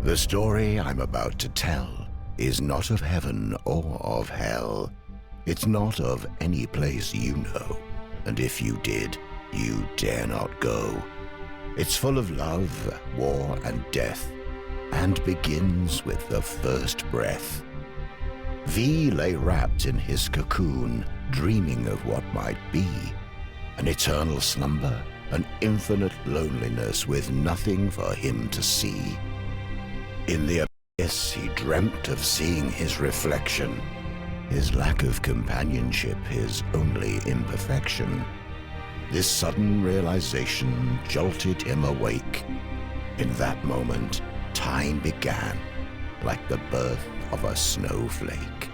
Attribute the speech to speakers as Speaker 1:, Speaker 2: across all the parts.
Speaker 1: The story I'm about to tell is not of heaven or of hell. It's not of any place you know, and if you did, you dare not go. It's full of love, war, and death, and begins with the first breath. V lay wrapped in his cocoon, dreaming of what might be. An eternal slumber, an infinite loneliness with nothing for him to see. In the abyss, he dreamt of seeing his reflection, his lack of companionship, his only imperfection. This sudden realization jolted him awake. In that moment, time began, like the birth of a snowflake.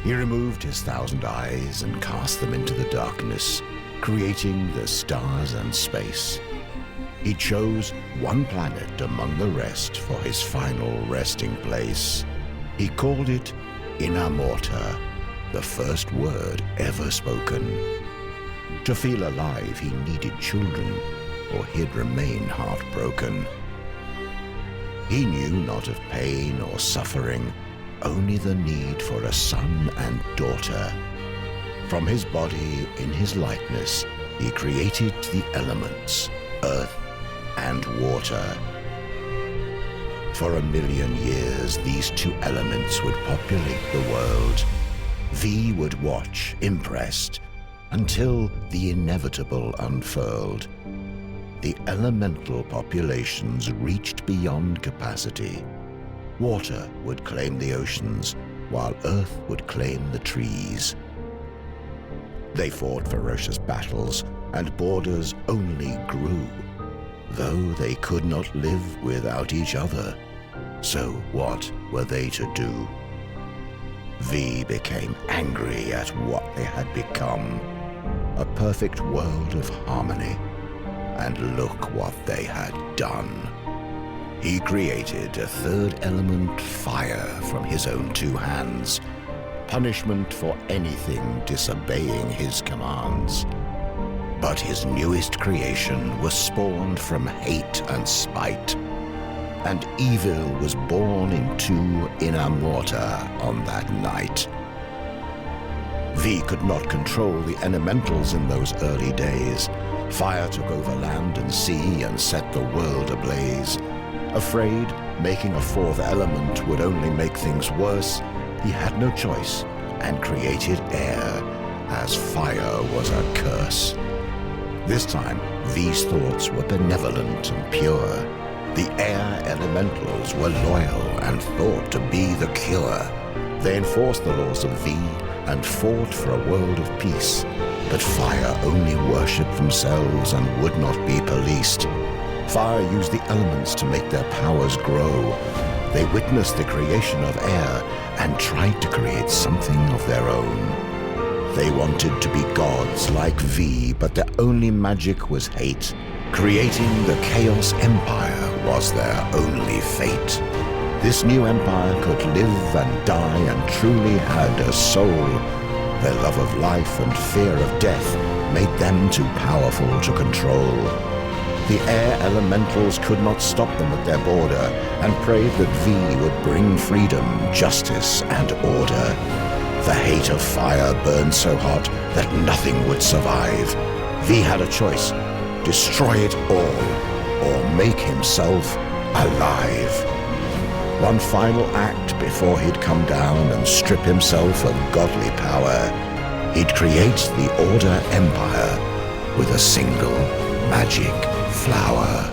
Speaker 1: He removed his 1,000 eyes and cast them into the darkness, creating the stars and space. He chose one planet among the rest for his final resting place. He called it Inamorta, the first word ever spoken. To feel alive, he needed children, or he'd remain heartbroken. He knew not of pain or suffering, only the need for a son and daughter. From his body, in his likeness, he created the elements, earth and water. For 1,000,000 years, these two elements would populate the world. V would watch, impressed, until the inevitable unfurled. The elemental populations reached beyond capacity. Water would claim the oceans, while earth would claim the trees. They fought ferocious battles, and borders only grew, though they could not live without each other. So what were they to do? V became angry at what they had become, a perfect world of harmony. And look what they had done. He created a third element, fire, from his own 2 hands, punishment for anything disobeying his commands. But his newest creation was spawned from hate and spite, and evil was born into Inamorta on that night. V could not control the elementals in those early days. Fire took over land and sea and set the world ablaze. Afraid making a 4th element would only make things worse, he had no choice and created air, as fire was a curse. This time, V's thoughts were benevolent and pure. The air elementals were loyal and thought to be the cure. They enforced the laws of V and fought for a world of peace. But fire only worshipped themselves and would not be policed. Fire used the elements to make their powers grow. They witnessed the creation of air and tried to create something of their own. They wanted to be gods like V, but their only magic was hate. Creating the Chaos Empire was their only fate. This new empire could live and die and truly had a soul. Their love of life and fear of death made them too powerful to control. The air elementals could not stop them at their border and prayed that V would bring freedom, justice, and order. The hate of fire burned so hot that nothing would survive. V had a choice: destroy it all, or make himself alive. One final act before he'd come down and strip himself of godly power. He'd create the Order Empire with a single magic flower.